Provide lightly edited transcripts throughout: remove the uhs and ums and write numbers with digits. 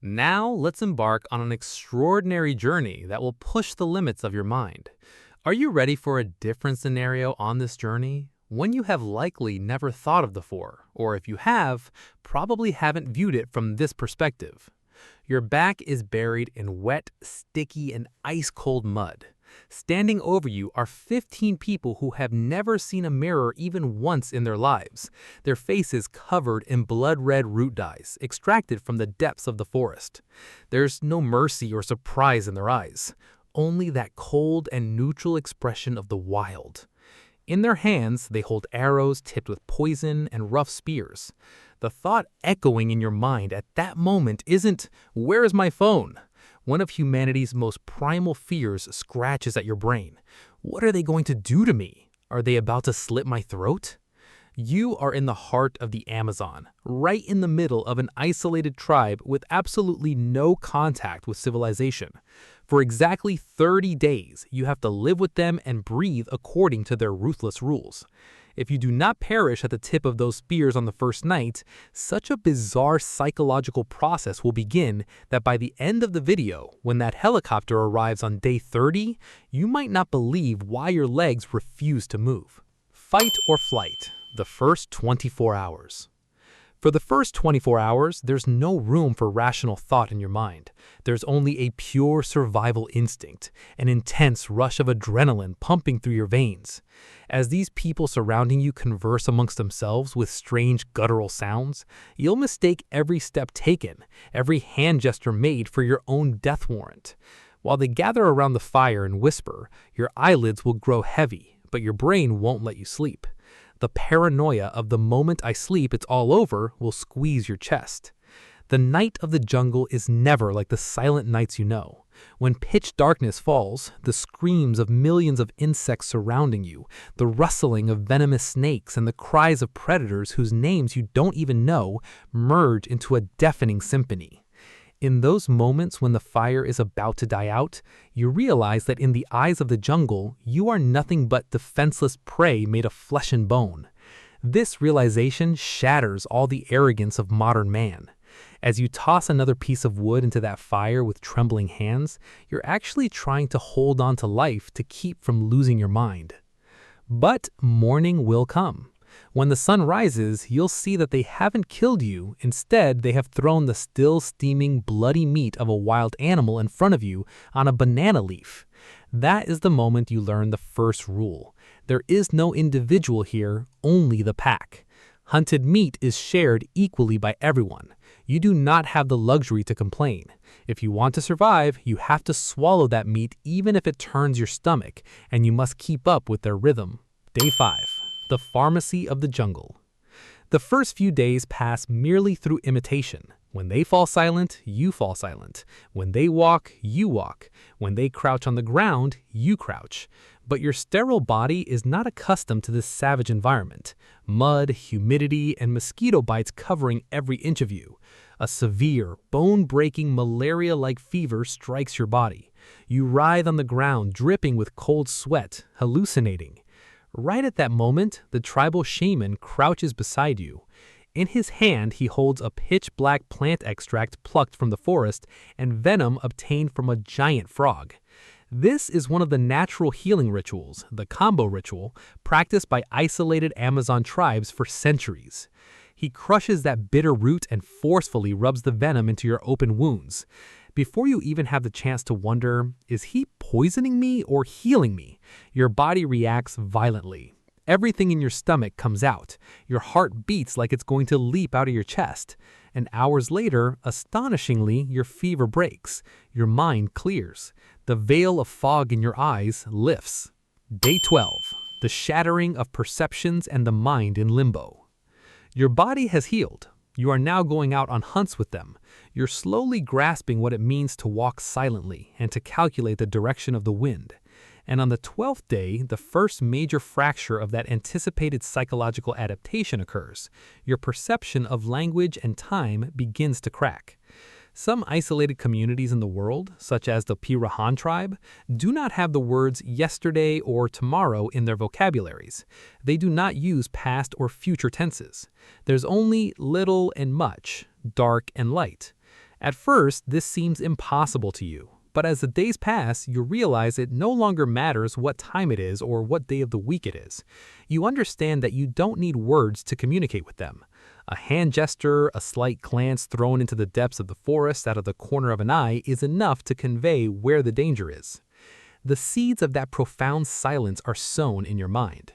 Now, let's embark on an extraordinary journey that will push the limits of your mind. Are you ready for a different scenario on this journey? One you have likely never thought of before, or if you have, probably haven't viewed it from this perspective. Your back is buried in wet, sticky, and ice cold mud. Standing over you are 15 people who have never seen a mirror even once in their lives, their faces covered in blood red root dyes extracted from the depths of the forest. There's no mercy or surprise in their eyes, only that cold and neutral expression of the wild. In their hands, they hold arrows tipped with poison and rough spears. The thought echoing in your mind at that moment isn't, "Where is my phone?" One of humanity's most primal fears scratches at your brain. What are they going to do to me? Are they about to slit my throat? You are in the heart of the Amazon, right in the middle of an isolated tribe with absolutely no contact with civilization. For exactly 30 days, you have to live with them and breathe according to their ruthless rules. If you do not perish at the tip of those spears on the first night, such a bizarre psychological process will begin that by the end of the video, when that helicopter arrives on day 30, you might not believe why your legs refuse to move. Fight or flight, the first 24 hours. For the first 24 hours, there's no room for rational thought in your mind. There's only a pure survival instinct, an intense rush of adrenaline pumping through your veins. As these people surrounding you converse amongst themselves with strange guttural sounds, you'll mistake every step taken, every hand gesture made for your own death warrant. While they gather around the fire and whisper, your eyelids will grow heavy, but your brain won't let you sleep. The paranoia of the moment I sleep it's all over will squeeze your chest. The night of the jungle is never like the silent nights you know. When pitch darkness falls, the screams of millions of insects surrounding you, the rustling of venomous snakes, and the cries of predators whose names you don't even know merge into a deafening symphony. In those moments when the fire is about to die out, you realize that in the eyes of the jungle, you are nothing but defenseless prey made of flesh and bone. This realization shatters all the arrogance of modern man. As you toss another piece of wood into that fire with trembling hands, you're actually trying to hold on to life to keep from losing your mind. But morning will come. When the sun rises, you'll see that they haven't killed you. Instead, they have thrown the still steaming, bloody meat of a wild animal in front of you on a banana leaf. That is the moment you learn the first rule. There is no individual here, only the pack. Hunted meat is shared equally by everyone. You do not have the luxury to complain. If you want to survive, you have to swallow that meat even if it turns your stomach, and you must keep up with their rhythm. Day 5. The pharmacy of the jungle. The first few days pass merely through imitation. When they fall silent, you fall silent. When they walk, you walk. When they crouch on the ground, you crouch. But your sterile body is not accustomed to this savage environment. Mud, humidity, and mosquito bites covering every inch of you. A severe, bone-breaking malaria-like fever strikes your body. You writhe on the ground, dripping with cold sweat, hallucinating. Right at that moment, the tribal shaman crouches beside you. In his hand, he holds a pitch-black plant extract plucked from the forest and venom obtained from a giant frog. This is one of the natural healing rituals, the combo ritual, practiced by isolated Amazon tribes for centuries. He crushes that bitter root and forcefully rubs the venom into your open wounds. Before you even have the chance to wonder, is he poisoning me or healing me? Your body reacts violently. Everything in your stomach comes out. Your heart beats like it's going to leap out of your chest. And hours later, astonishingly, your fever breaks. Your mind clears. The veil of fog in your eyes lifts. Day 12. The shattering of perceptions and the mind in limbo. Your body has healed. You are now going out on hunts with them. You're slowly grasping what it means to walk silently and to calculate the direction of the wind. And on the 12th day, the first major fracture of that anticipated psychological adaptation occurs. Your perception of language and time begins to crack. Some isolated communities in the world, such as the Pirahan tribe, do not have the words yesterday or tomorrow in their vocabularies. They do not use past or future tenses. There's only little and much, dark and light. At first, this seems impossible to you, but as the days pass, you realize it no longer matters what time it is or what day of the week it is. You understand that you don't need words to communicate with them. A hand gesture, a slight glance thrown into the depths of the forest out of the corner of an eye is enough to convey where the danger is. The seeds of that profound silence are sown in your mind.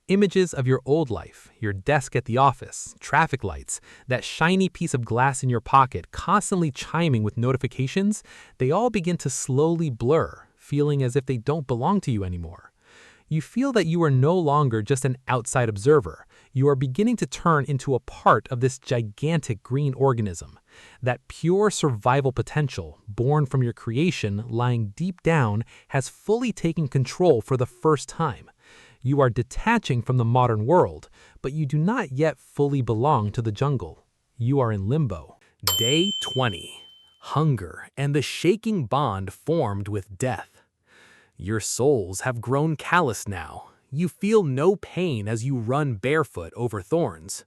Images of your old life, your desk at the office, traffic lights, that shiny piece of glass in your pocket constantly chiming with notifications, they all begin to slowly blur, feeling as if they don't belong to you anymore. You feel that you are no longer just an outside observer. You are beginning to turn into a part of this gigantic green organism. That pure survival potential, born from your creation, lying deep down, has fully taken control for the first time. You are detaching from the modern world, but you do not yet fully belong to the jungle. You are in limbo. Day 20. Hunger and the shaking bond formed with death. Your souls have grown callous now. You feel no pain as you run barefoot over thorns.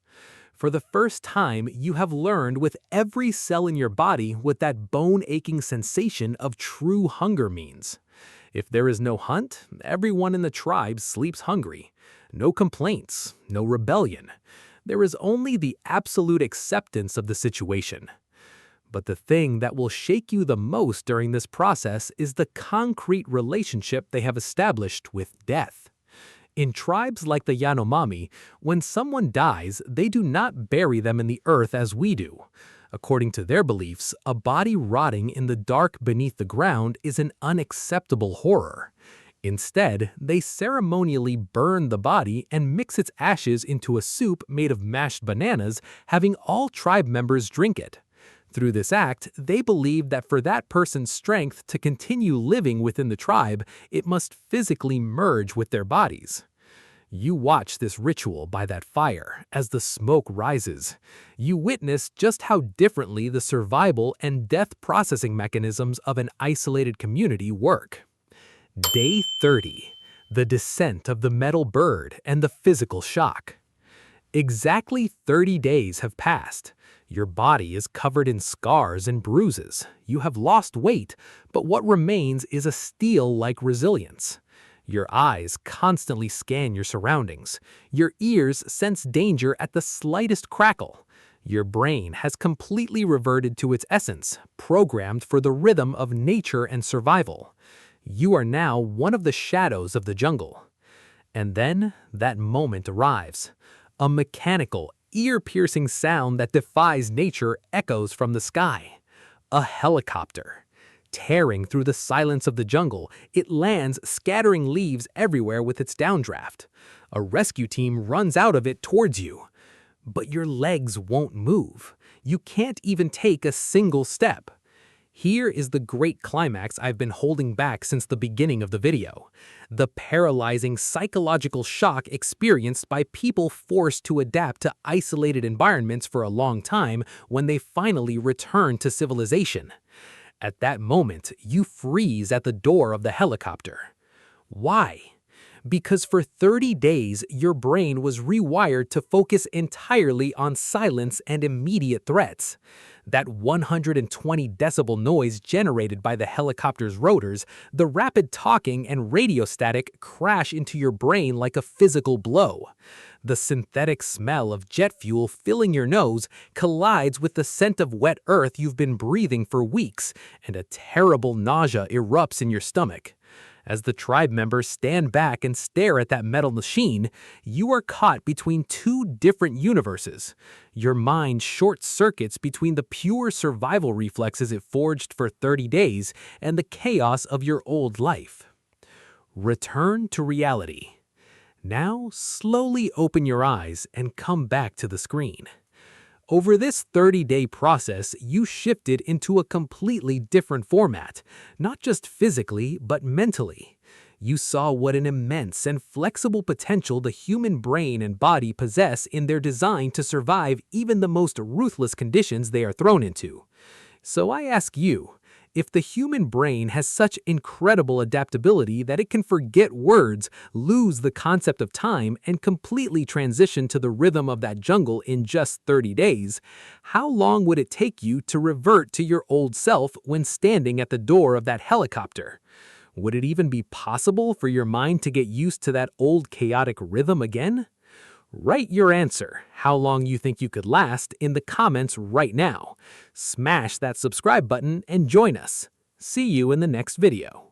For the first time, you have learned with every cell in your body what that bone-aching sensation of true hunger means. If there is no hunt, everyone in the tribe sleeps hungry. No complaints, no rebellion. There is only the absolute acceptance of the situation. But the thing that will shake you the most during this process is the concrete relationship they have established with death. In tribes like the Yanomami, when someone dies, they do not bury them in the earth as we do. According to their beliefs, a body rotting in the dark beneath the ground is an unacceptable horror. Instead, they ceremonially burn the body and mix its ashes into a soup made of mashed bananas, having all tribe members drink it. Through this act, they believe that for that person's strength to continue living within the tribe, it must physically merge with their bodies. You watch this ritual by that fire as the smoke rises. You witness just how differently the survival and death processing mechanisms of an isolated community work. Day 30. The descent of the metal bird and the physical shock. Exactly 30 days have passed. Your body is covered in scars and bruises. You have lost weight, but what remains is a steel-like resilience. Your eyes constantly scan your surroundings. Your ears sense danger at the slightest crackle. Your brain has completely reverted to its essence, programmed for the rhythm of nature and survival. You are now one of the shadows of the jungle. And then that moment arrives. A mechanical, ear-piercing sound that defies nature echoes from the sky. A helicopter. Tearing through the silence of the jungle, it lands, scattering leaves everywhere with its downdraft. A rescue team runs out of it towards you. But your legs won't move. You can't even take a single step. Here is the great climax I've been holding back since the beginning of the video. The paralyzing psychological shock experienced by people forced to adapt to isolated environments for a long time when they finally return to civilization. At that moment, you freeze at the door of the helicopter. Why? Because for 30 days, your brain was rewired to focus entirely on silence and immediate threats. That 120 decibel noise generated by the helicopter's rotors, the rapid talking and radio static crash into your brain like a physical blow. The synthetic smell of jet fuel filling your nose collides with the scent of wet earth you've been breathing for weeks, and a terrible nausea erupts in your stomach. As the tribe members stand back and stare at that metal machine, you are caught between two different universes. Your mind short-circuits between the pure survival reflexes it forged for 30 days and the chaos of your old life. Return to reality. Now, slowly open your eyes and come back to the screen. Over this 30-day process, you shifted into a completely different format, not just physically, but mentally. You saw what an immense and flexible potential the human brain and body possess in their design to survive even the most ruthless conditions they are thrown into. So I ask you, If the human brain has such incredible adaptability that it can forget words, lose the concept of time, and completely transition to the rhythm of that jungle in just 30 days, how long would it take you to revert to your old self when standing at the door of that helicopter? Would it even be possible for your mind to get used to that old chaotic rhythm again? Write your answer, how long you think you could last, in the comments right now. Smash that subscribe button and join us. See you in the next video.